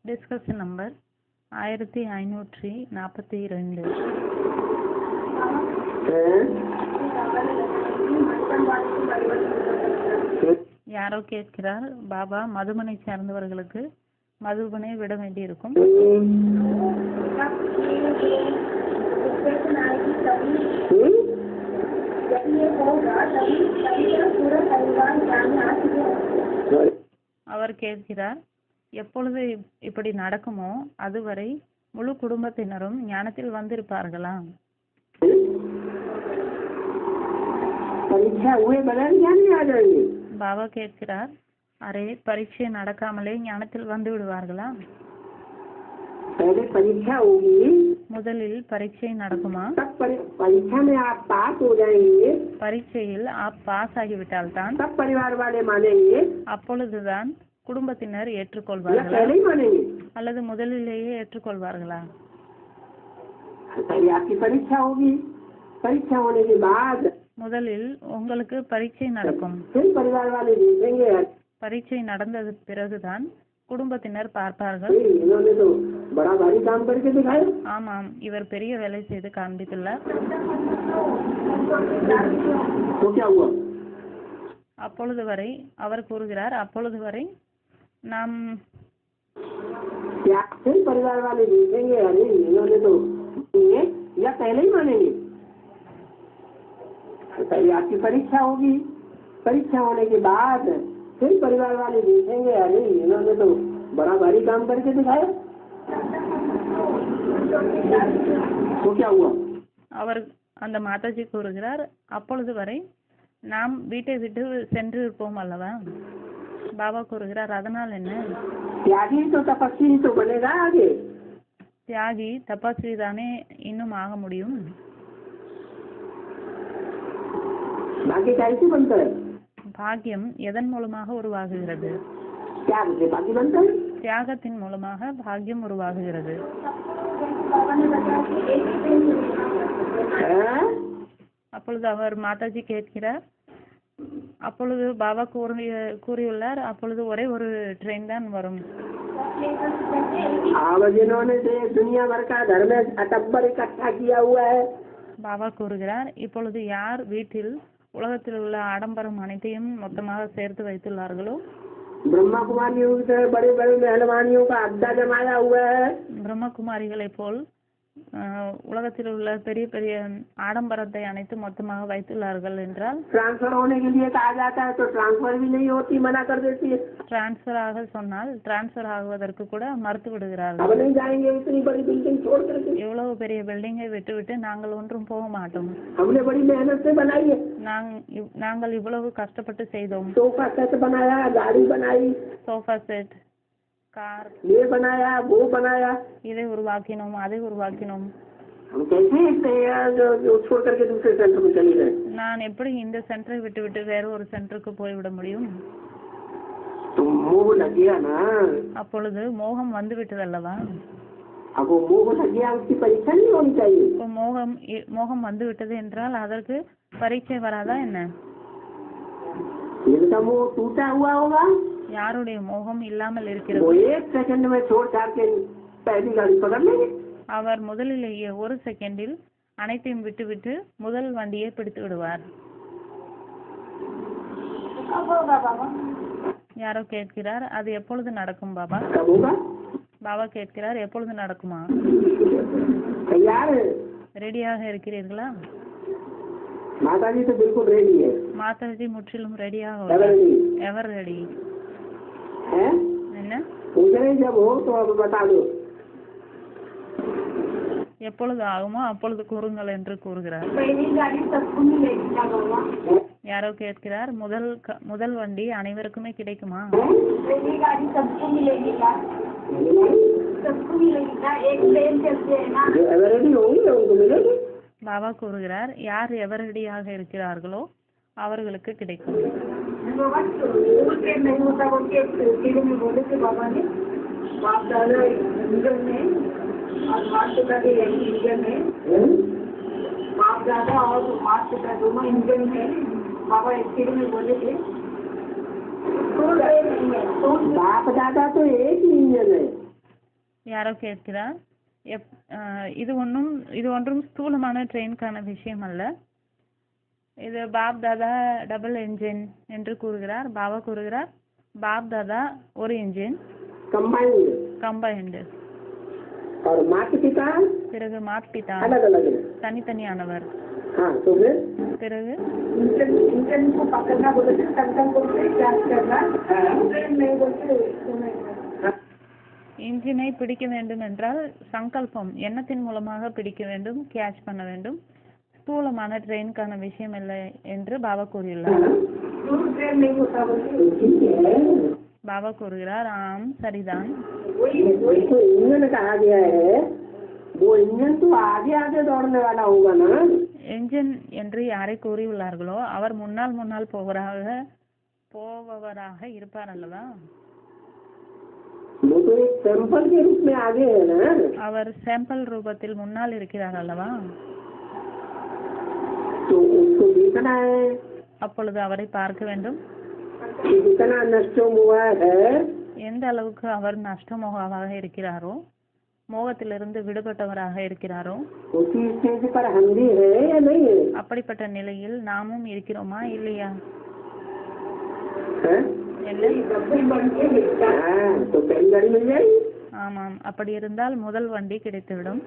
Discussion number 1542. யாரோ கேட்கிறார், பாபா மதுபனை சேர்ந்தவர்களுக்கு மதுபனை விட வேண்டியிருக்கும். அவர் கேட்கிறார், எப்பொழுது இப்படி நடக்குமோ அதுவரை முழு குடும்பத்தினரும் ஞானத்தில் வந்திருப்பார்களா? பாபா கேட்கிறார், அரே பரீட்சை நடக்காமலே ஞானத்தில் வந்து விடுவார்களா? முதலில் பரீட்சை நடக்குமா? பரீட்சையில் ஆப் பாஸ் ஆகிவிட்டால் தான் அப்பொழுதுதான் குடும்பத்தினர் ஏற்றுக்கொள்வார்களா அல்லது முதலிலேயே ஏற்றுக்கொள்வார்களா? முதலில் உங்களுக்கு பரீட்சை நடக்கும். பரீட்சை நடந்தது பிறகுதான் குடும்பத்தினர் பார்ப்பார்கள், ஆமாம் இவர் பெரிய வேலை செய்து காண்பித்துள்ளார். அப்பொழுது வரை அவர் கூறுகிறார், அப்பொழுது வரை நாம் परीक्षा होगी, परीक्षा होने के बाद फिर परिवार वाले देखेंगे, अरे इन्होंने तो बड़ा भारी काम करके दिखाया, तो क्या हुआ? அவர் அந்த மாதாஜி கூறுகிறார், அப்பொழுது வரை நாம் வீட்டை விட்டு சென்று இருப்போம் அல்லவா? பாபா கூறுகிறார், அதனால் என்ன? தியாகி तो तपस्वी तो बनेगा आगे. தியாகி தபஸ்வி தானே இன்னும் ஆக முடியும். பாக்கியம் எதன் மூலமாக உருவாகுகிறது? தியாகத்தின் மூலமாக பாக்கியம் உருவாகுகிறது. அப்பொழுது அவர் மாதாஜி கேட்கிறார், அப்பொழுது பாபா கூறியுள்ளார், அப்பொழுது ஒரே ஒரு ட்ரெயின் தான் வரும். பாபா கூறுகிறார், இப்பொழுது யார் வீட்டில் உலகத்தில் உள்ள ஆடம்பரம் அனைத்தையும் மொத்தமாக சேர்த்து வைத்துள்ளார்களோ, பிரம்மகுமாரிகளை போல் உலகத்தில் உள்ள பெரிய பெரிய ஆடம்பரத்தை அனைத்து மொத்தமாக வைத்துள்ளார்கள் என்றால் டிரான்ஸ்பர் ஆக சொன்னால் டிரான்ஸ்பர் ஆகுவதற்கு கூட மறுத்து விடுகிறார்கள். இவ்வளவு பெரிய பில்டிங்கை விட்டுவிட்டு நாங்கள் ஒன்றும் போக மாட்டோம், நாங்கள் இவ்வளவு கஷ்டப்பட்டு செய்தோம். சோஃபா செட், கார், இதை உருவாக்கினோம், அதை உருவாக்கினோம். நான் எப்படி இந்த சென்டரை விட்டு வேற ஒரு சென்டருக்கு போய்விட முடியும்? அப்பொழுது மோகம் வந்து விட்டது அல்லவா? மோகம் வந்து விட்டது என்றால் அதற்கு பரீட்சை வராதா என்ன? யாருடைய மோகம் இல்லாமல் இருக்கிறது? அவர் முதலிலேயே ஒரு செகண்டில் அனைத்தையும் விட்டுவிட்டு முதல் வண்டியை பிடித்து விடுவார். யாரோ கேட்கிறார், அது எப்பொழுது நடக்கும் பாபா? பாபா கேட்கிறார், எப்பொழுது நடக்குமா? ரெடியாக இருக்கிறீர்களா? மாதாஜி முற்றிலும் ரெடியாக. எவர் ரெடி? என்ன? எப்பொழுது ஆகுமோ அப்பொழுது கூறுங்கள் என்று கூறுகிறார். யாரோ கேட்கிறார், முதல் வண்டி அனைவருக்குமே கிடைக்குமா? பாபா கூறுகிறார், யார் எவர் ரெடியாக இருக்கிறார்களோ அவர்களுக்கு கிடைக்கும். बाप दादा तो एक ही इंजन है, யாரோ கேட்கிறார். இது ஒன்றும் ஸ்தூலமான ட்ரெயினுக்கான விஷயம் அல்ல. இது பாப் தாதா டபுள் என்ஜின் என்று கூறுகிறார். பாபா கூறுகிறார் பாப் தாதா ஒரு என்ஜின் கம்பைன்டு. और माता पिता பிறகு மாத் பிதா अलग अलग है। தனித்தனியானவர். हाँ तो फिर பிறகு इंजन को पकड़ना बोलते कंकन बोलते क्या करना ट्रेन नहीं बोलते। இன்ஜினை பிடிக்க வேண்டும் என்றால் சங்கல்பம் எண்ணத்தின் மூலமாக பிடிக்க வேண்டும், கேட்ச் பண்ண வேண்டும். ஸ்தூலமான ட்ரெயினுக்கான விஷயம் இல்லை என்று பாபா கூறியுள்ளார். பாபா கூறுகிறார் ஆம் சரிதான். इंजन कहा गया है वो इंजन तो आगे आगे दौड़ने वाला होगा ना। என்ஜின் என்று யாரை கூறியுள்ளார்களோ அவர் முன்னால் போபவராக இருப்பார் அல்லவா. वो तो एक सैंपल के रूप में आगे है ना। அவர் சாம்பிள் ரூபத்தில் முன்னால் இருக்கிறார் அல்லவா. तो उसको देखना है அப்பொழுது அவரை பார்க்க வேண்டும். जितना नष्ट हुआ है எந்த அளவுக்கு அவர் நஷ்டமோகாவாக இருக்கிறாரோ, மோகத்திலிருந்து விடுபட்டவராக இருக்கிறாரோ, उसी स्टेज पर हम भी है या नहीं है। அப்படிப்பட்ட நிலையில் நாமும் இருக்கிறோமா இல்லையா? हैं? இல்லை. हाँ, तो पहली गाड़ी मिल जाएगी। ஆமாம், அப்படி இருந்தால் முதல் வண்டி கிடைத்துவிடும்.